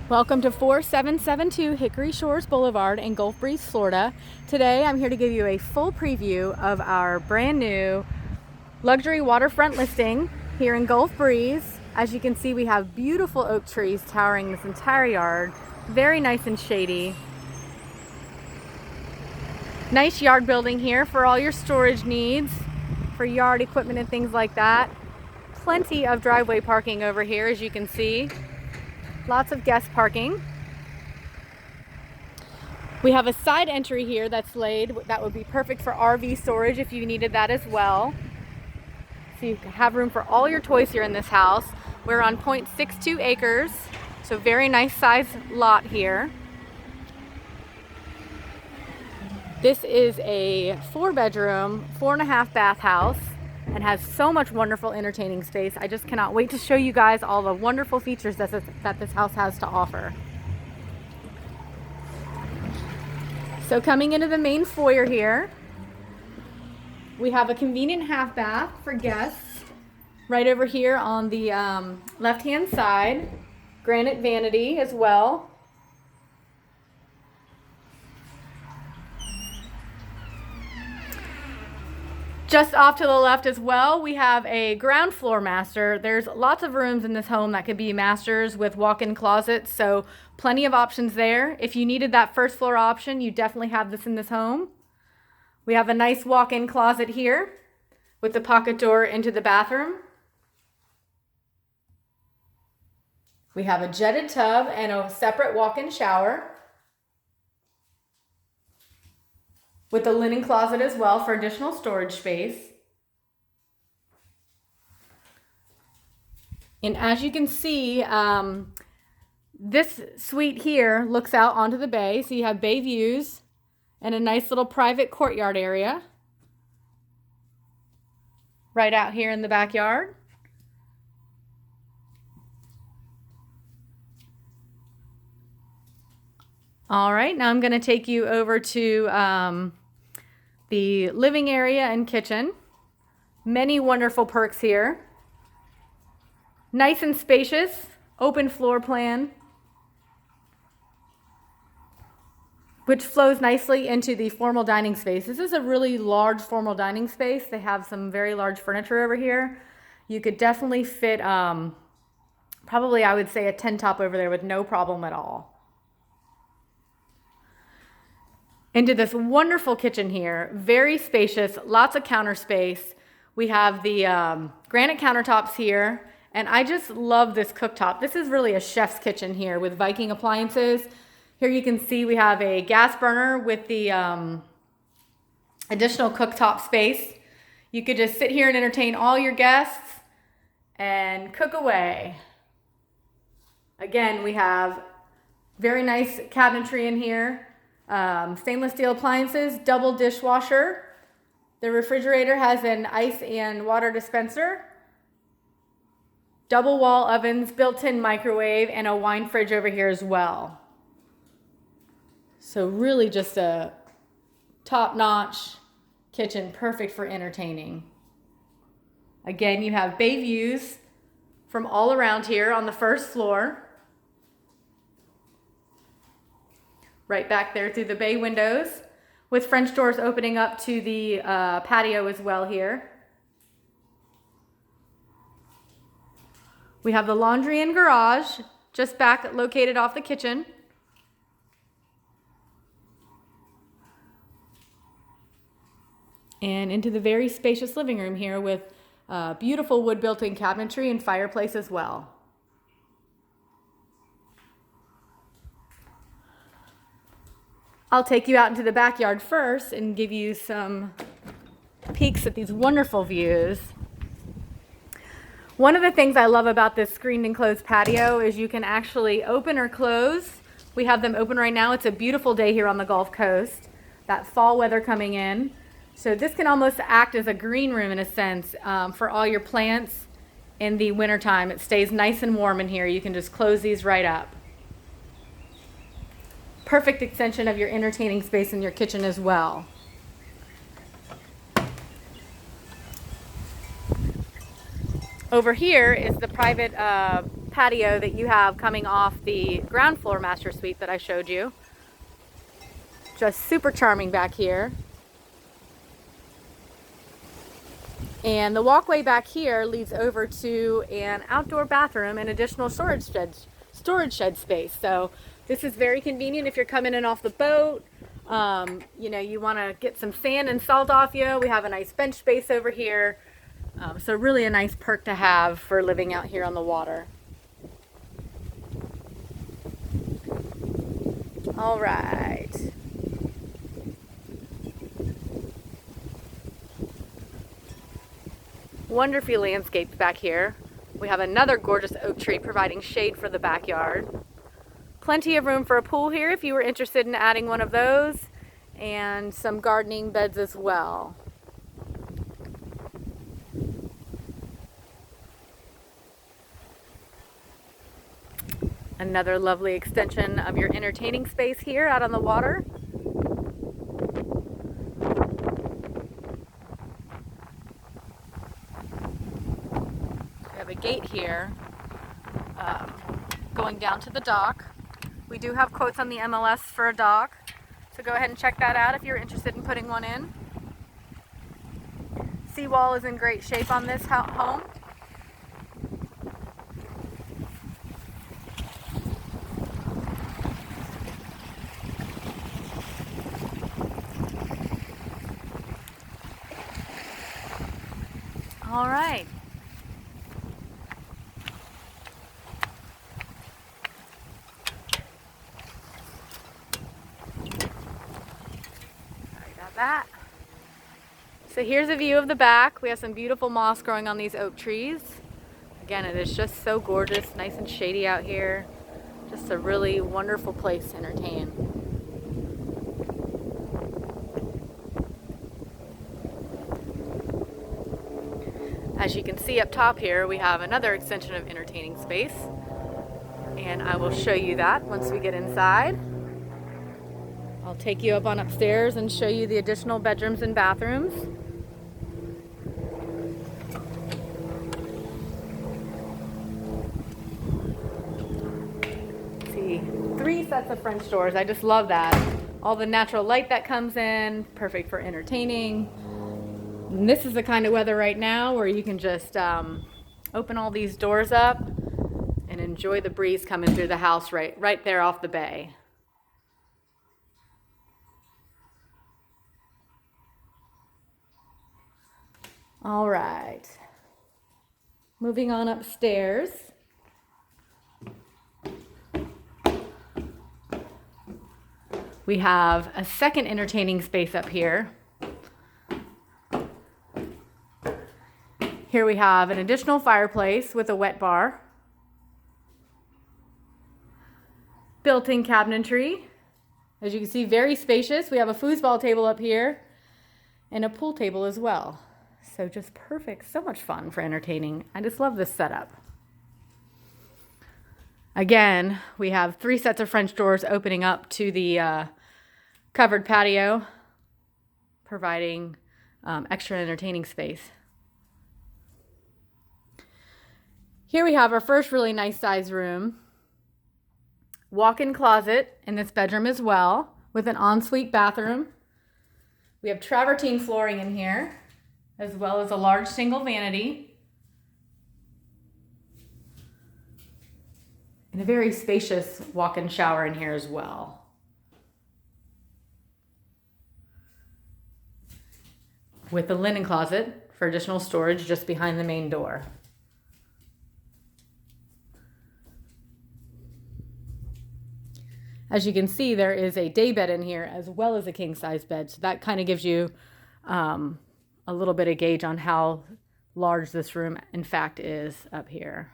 Welcome to 4772 Hickory Shores Boulevard in Gulf Breeze, Florida. Today I'm here to give you a full preview of our brand new luxury waterfront listing here in Gulf Breeze. As you can see, we have beautiful oak trees towering this entire yard. Very nice and shady. Nice yard building here for all your storage needs, for yard equipment and things like that. Plenty of driveway parking over here, as you can see. Lots of guest parking. We have a side entry here that's laid. That would be perfect for RV storage if you needed that as well. So you have room for all your toys here in this house. We're on 0.62 acres, so very nice size lot here. This is a 4-bedroom, 4.5 bath house and has so much wonderful entertaining space. I just cannot wait to show you guys all the wonderful features that this house has to offer. So coming into the main foyer here, we have a convenient half bath for guests right over here on the left-hand side. Granite vanity as well. Just off to the left as well, we have a ground floor master. There's lots of rooms in this home that could be masters with walk-in closets, so plenty of options there. If you needed that first floor option, you definitely have this in this home. We have a nice walk-in closet here with the pocket door into the bathroom. We have a jetted tub and a separate walk-in shower, with the linen closet as well for additional storage space. And as you can see, this suite here looks out onto the bay. So you have bay views and a nice little private courtyard area right out here in the backyard. All right, now I'm going to take you over to the living area and kitchen. Many wonderful perks here. Nice and spacious, open floor plan, which flows nicely into the formal dining space. This is a really large formal dining space. They have some very large furniture over here. You could definitely fit, probably I would say a 10 top over there with no problem at all. Into this wonderful kitchen here, very spacious, lots of counter space. We have the granite countertops here, and I just love this cooktop. This is really a chef's kitchen here with Viking appliances. Here you can see we have a gas burner with the additional cooktop space. You could just sit here and entertain all your guests and cook away. Again, we have very nice cabinetry in here. Stainless steel appliances, double dishwasher. The refrigerator has an ice and water dispenser. Double wall ovens, built-in microwave, and a wine fridge over here as well. So really just a top-notch kitchen, perfect for entertaining. Again, you have bay views from all around here on the first floor. Right back there through the bay windows, with French doors opening up to the patio as well here. We have the laundry and garage just back located off the kitchen. And into the very spacious living room here with beautiful wood built-in cabinetry and fireplace as well. I'll take you out into the backyard first and give you some peeks at these wonderful views. One of the things I love about this screened enclosed patio is you can actually open or close. We have them open right now. It's a beautiful day here on the Gulf Coast. That fall weather coming in. So this can almost act as a green room in a sense for all your plants in the wintertime. It stays nice and warm in here. You can just close these right up. Perfect extension of your entertaining space in your kitchen as well. Over here is the private patio that you have coming off the ground floor master suite that I showed you. Just super charming back here. And the walkway back here leads over to an outdoor bathroom and additional storage shed space. So this is very convenient if you're coming in off the boat. You know, you want to get some sand and salt off you. We have a nice bench space over here. So really a nice perk to have for living out here on the water. All right. Wonderfully landscaped back here. We have another gorgeous oak tree providing shade for the backyard. Plenty of room for a pool here if you were interested in adding one of those, and some gardening beds as well. Another lovely extension of your entertaining space here out on the water. We have a gate here going down to the dock. We do have quotes on the MLS for a dock, so go ahead and check that out if you're interested in putting one in. Seawall is in great shape on this home. All right. That. So here's a view of the back. We have some beautiful moss growing on these oak trees. Again, it is just so gorgeous, nice and shady out here. Just a really wonderful place to entertain. As you can see up top here, we have another extension of entertaining space, and I will show you that once we get inside. I'll take you up on upstairs and show you the additional bedrooms and bathrooms. See, 3 sets of French doors. I just love that. All the natural light that comes in, perfect for entertaining. And this is the kind of weather right now where you can just open all these doors up and enjoy the breeze coming through the house right there off the bay. All right, moving on upstairs. We have a second entertaining space up here. Here we have an additional fireplace with a wet bar. Built-in cabinetry. As you can see, very spacious. We have a foosball table up here and a pool table as well. So just perfect, so much fun for entertaining. I just love this setup. Again, we have 3 sets of French doors opening up to the covered patio, providing extra entertaining space. Here we have our first really nice size room. Walk-in closet in this bedroom as well, with an ensuite bathroom. We have travertine flooring in here, as well as a large single vanity. And a very spacious walk-in shower in here as well. With a linen closet for additional storage just behind the main door. As you can see, there is a day bed in here as well as a king-size bed. So that kind of gives you a little bit of gauge on how large this room in fact is up here.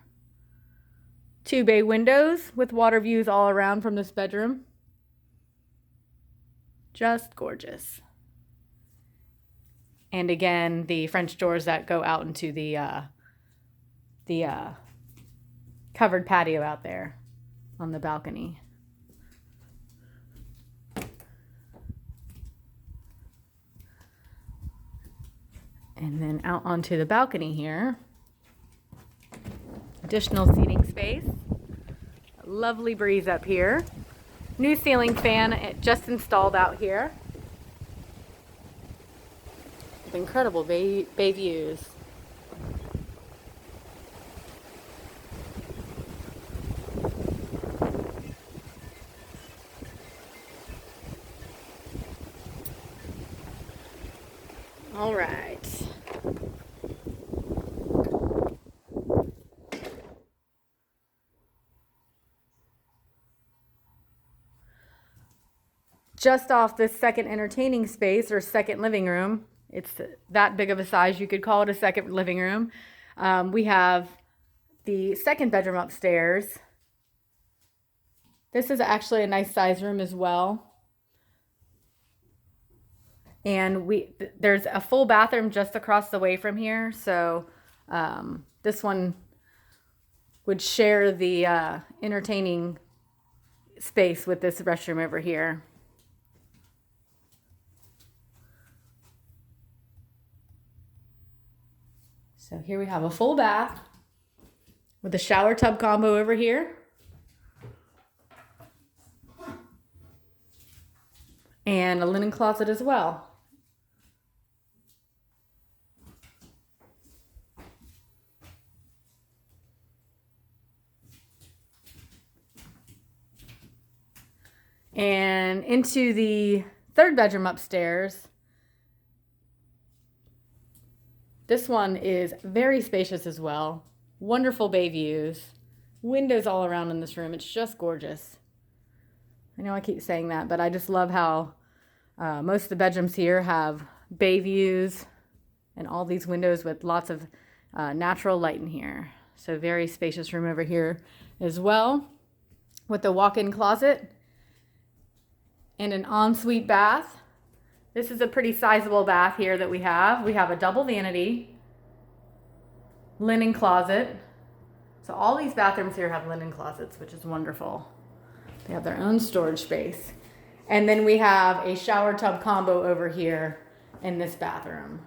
2 bay windows with water views all around from this bedroom. Just gorgeous. And again, the French doors that go out into the covered patio out there on the balcony. And then out onto the balcony here. Additional seating space. A lovely breeze up here. New ceiling fan just installed out here. With incredible bay views. All right. Just off this second entertaining space or second living room, it's that big of a size, you could call it a second living room. We have the second bedroom upstairs. This is actually a nice size room as well. And there's a full bathroom just across the way from here. So this one would share the entertaining space with this restroom over here. So here we have a full bath with a shower tub combo over here. And a linen closet as well. And into the third bedroom upstairs. This one is very spacious as well. Wonderful bay views. Windows all around in this room. It's just gorgeous. I know I keep saying that, but I just love how most of the bedrooms here have bay views and all these windows with lots of natural light in here. So very spacious room over here as well, with the walk-in closet and an ensuite bath. This is a pretty sizable bath here that we have. We have a double vanity, linen closet. So all these bathrooms here have linen closets, which is wonderful. They have their own storage space. And then we have a shower tub combo over here in this bathroom.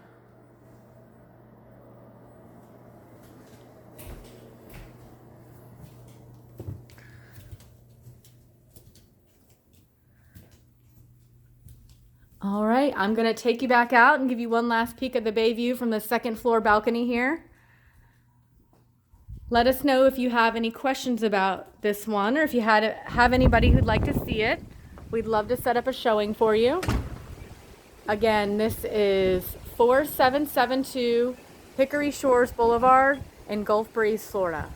All right, I'm gonna take you back out and give you one last peek at the bay view from the second floor balcony here. Let us know if you have any questions about this one, or if you have anybody who'd like to see it. We'd love to set up a showing for you. Again, this is 4772 Hickory Shores Boulevard in Gulf Breeze, Florida.